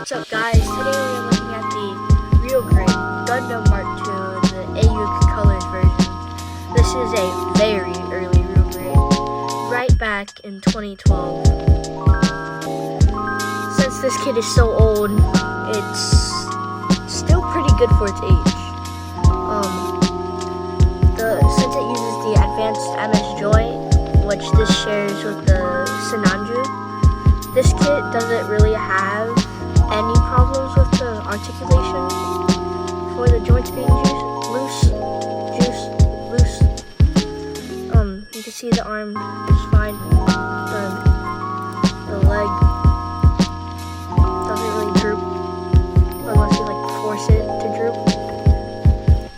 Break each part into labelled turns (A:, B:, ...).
A: What's up, guys? Today we're looking at the Real Great Gundam Mark II, the A.U.E.G Colors version. This is a very early Real Great, right back in 2012. Since this kit is so old, it's still pretty good for its age. Since it uses the advanced MS joint, which this shares with the Sinanju, this kit doesn't really have any problems with the articulation for the joints being loose. You can see the arm is fine. The leg doesn't really droop unless you like force it to droop.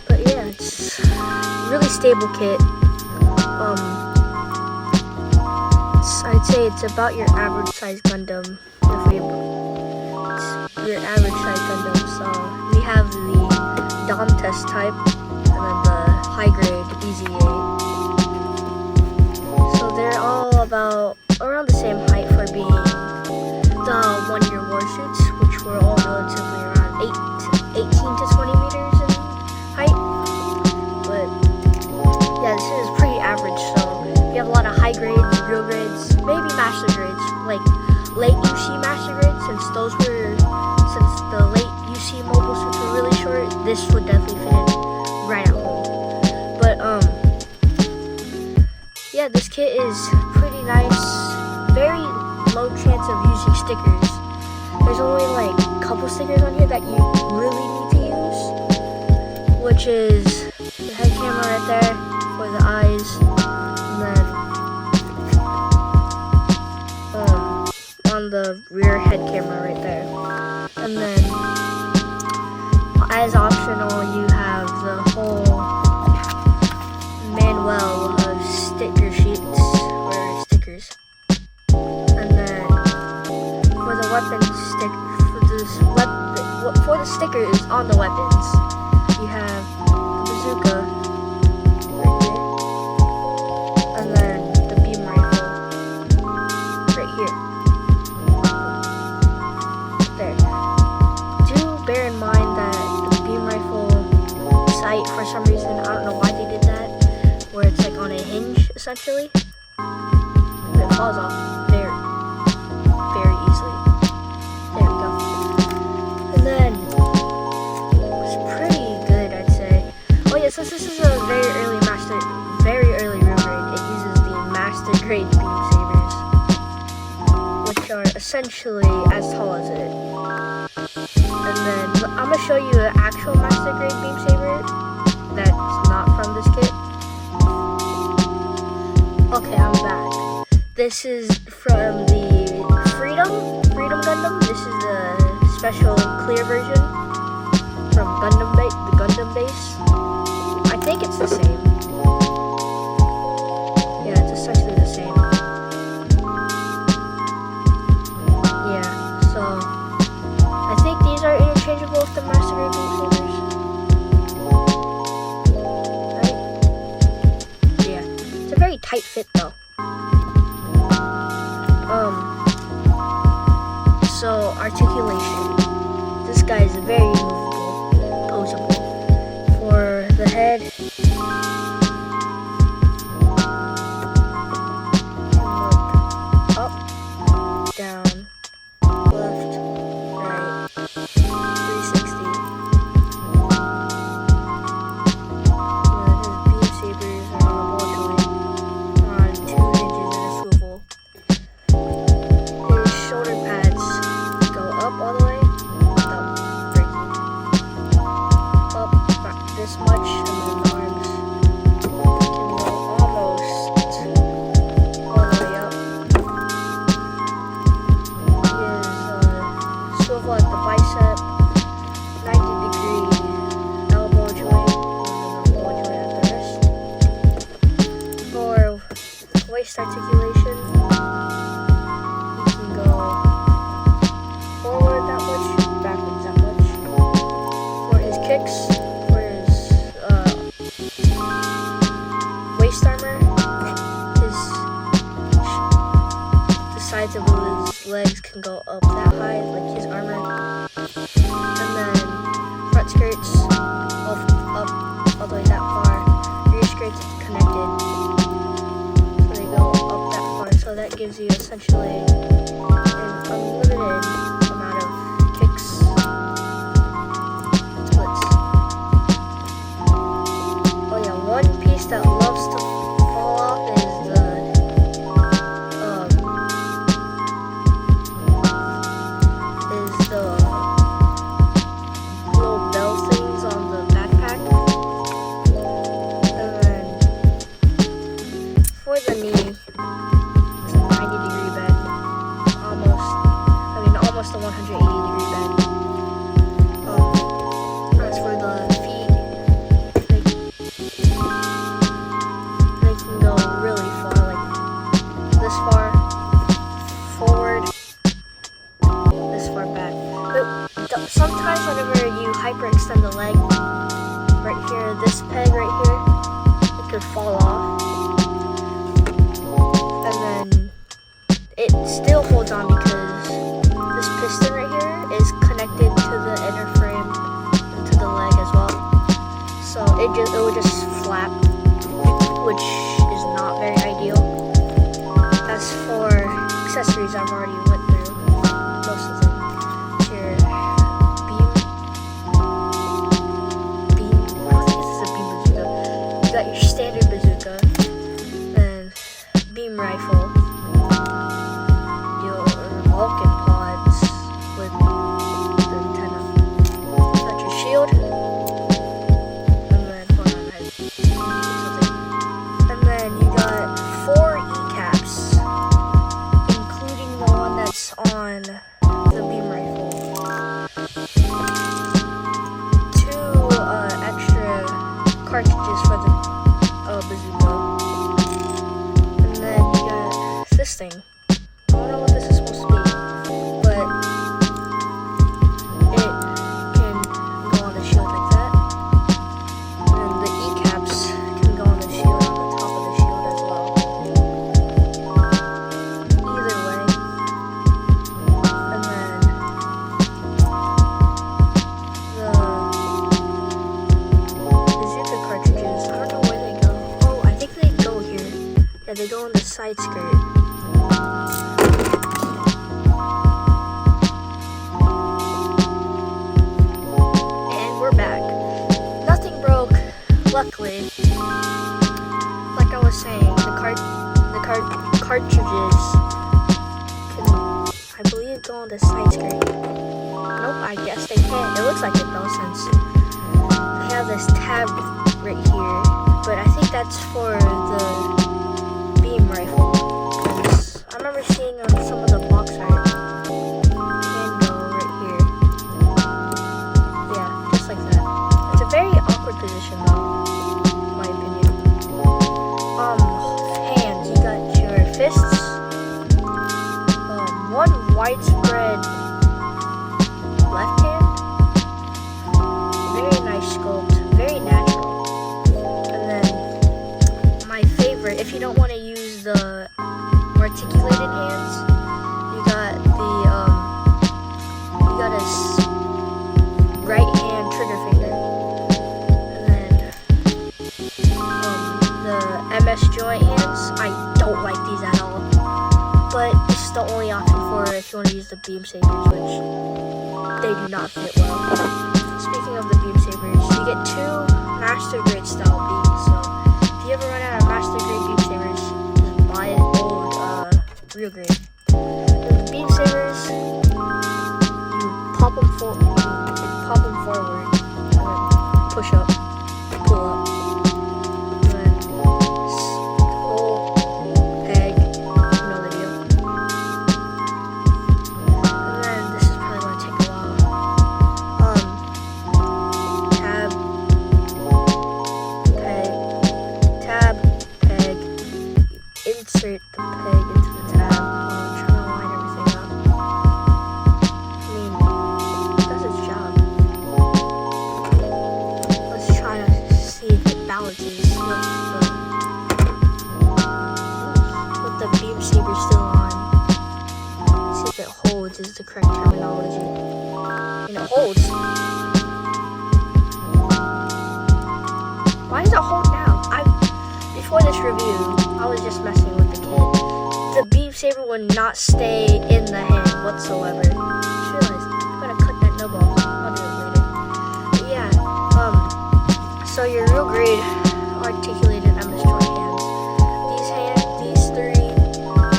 A: But yeah, it's a really stable kit. I'd say it's about your average size Gundam. It's your average size Gundam. So we have the Dom test type and then the high grade EZ8. So they're all about around the same height for being the 1-year warsuits, which were all relatively around 18 to 20 meters in height. But yeah, this is pretty average. So we have a lot of high grades, real grades, maybe master grades, like late UC master grades, since the late UC mobile suits were really short, this would definitely fit in right at home. But yeah, this kit is pretty nice. Very low chance of using stickers. There's only like a couple stickers on here that you really need to use, which is the head camera right there for the eyes, and then on the rear head camera right there. And then as optional, you have the whole manual of sticker sheets or stickers. And then for the weapon for the stickers on the weapons, you have the bazooka right here, and then the beam rifle right here. Bear in mind that the beam rifle sight, for some reason, I don't know why they did that, where it's like on a hinge essentially, but it falls off very easily. There we go. And then it's pretty good, I'd say. Oh yeah, since this is a very early real grade, it uses the master grade beam sabers, which are essentially as tall as it. And then I'm going to show you an actual master grade beam saber that's not from this kit. Okay, I'm back. This is from the Freedom Gundam. This is the special clear version from the Gundam base. I think it's the same. Yeah, it's essentially the same. Yeah, so I think these are interchangeable with the master grade beam sabers. Right? Yeah. It's a very tight fit though. So articulation. This guy is very movable, posable. For the head, up, down, left, right, 360. His beam sabers are on a ball joint, on 2 hinges and a swivel. His shoulder pads go up all the way without breaking. Up about this much, and then the arms can go almost all the way up. Swivel at the bicep, 90-degree elbow joint, and then elbow joint at the wrist. For waist articulation, you can go forward that much, backwards that much. For his kicks, for his waist armor, the sides of his legs can go up that high, like his armor. And then front skirts up all the way that far. Rear skirts connected, so they go up that far. So that gives you essentially an unlimited amount of kicks, splits. Oh yeah, one piece that loves to fall off is the little bell things on the backpack. And then for the knee, it's a 90-degree bend. Almost a 180-degree bend. As for the feet, they can go really far, like this far forward, this far back. Sometimes whenever you hyperextend the leg, right here, this peg right here, it could fall off. And then it still holds on because this piston right here is connected to the inner frame and to the leg as well. So it would just flap, which is not very ideal. As for accessories, I've already went through most of them. Here, you got your standard bazooka, and beam rifle, your Vulcan pods with the antenna. Got your shield, and then hold on, and then you got 4 E-caps, including the one that's on the beam rifle. 2 extra cartridges for the bazooka. And then you got this thing. I don't know what this is supposed to be, but it can go on the shield like that. And the E-caps can go on the shield, on the top of the shield as well. Either way. And then the cartridges, I don't know where they go. Oh, I think they go here. Yeah, they go on the side skirt. And we're back. Nothing broke, luckily. Like I was saying, the cartridges can, I believe, go on the side skirt. Nope, I guess they can't. It looks like it though, since I have this tab right here, but I think that's for the beam rifle, because I remember seeing on some of the box art, can go right here. Yeah, just like that. It's a very awkward position though, in my opinion. Hands, you got your fists, one widespread left hand, very nice sculpt, very natural. And then my favorite, if you don't want to use the articulated hands, you got a right hand trigger finger. And then the MS joint hands, I don't like these at all, but this is the only option for if you want to use the beam sabers, which they do not fit well. Speaking of the beam sabers, you get 2 master grade style beams, so if you ever run out of master grade beam sabers, just buy an old real grade. The beam sabers, you pop them forward, and then push up, pull up, and then pull, peg, you know the deal. And then this is probably going to take a while. Tab, peg, insert the peg into the tab. I'm trying to line everything up. I mean, it does its job. Let's try to see if it balances with the beam saber still on. See if it holds is the correct terminology. and it holds. Why does it hold now? Before this review, I was just messing with the kit. The beam saber would not stay in the hand whatsoever. I just realized I'm gonna cut that nub off. I'll do it later. But yeah, so your real grade articulated MS-20 hands. These three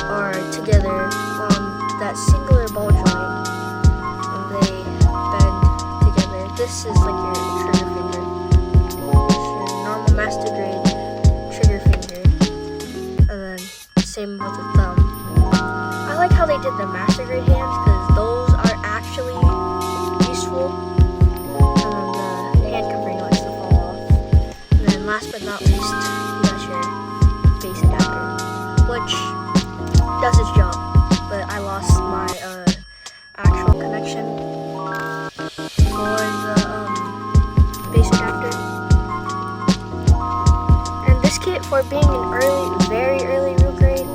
A: are together on that singular ball joint, and they bend together. This is like your trigger finger. It's your normal master grade trigger finger, and then same with the thumb. I like how they did the master grade hands because those are actually useful, and then the hand covering likes to fall off. And then last but not least, you got your base adapter, which does its job, but I lost my actual connection for the base adapter. And this kit, for being an very early real grade,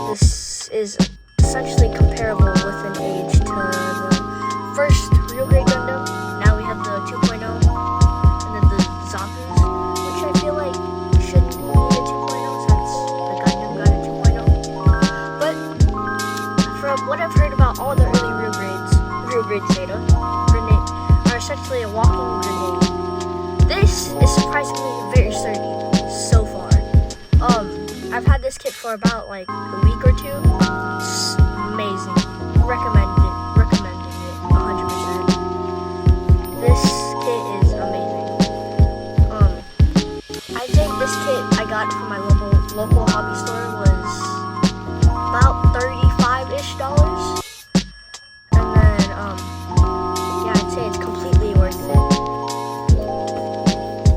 A: this is essentially comparable with an age to the first real grade Gundam. Now we have the 2.0, and then the Zaku's, which I feel like shouldn't need a 2.0 since the Gundam got a 2.0. But from what I've heard about all the early real grade Zeta grenade are essentially a walking grenade. This is surprisingly very sturdy so far. I've had this kit for about like a week or two. It's amazing. Recommending it 100%. This kit is amazing. I think this kit I got from my local hobby store was about $35-ish. And then yeah, I'd say it's completely worth it.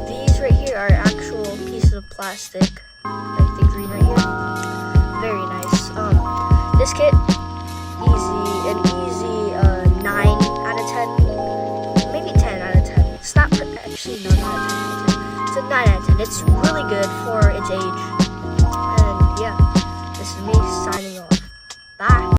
A: These right here are actual pieces of plastic. Like the green right here. Very nice. This kit, an easy 9 out of 10. Maybe 10 out of 10. It's not actually no, not a 10 out of 10. It's a 9 out of 10. It's really good for its age. And yeah, this is me signing off. Bye.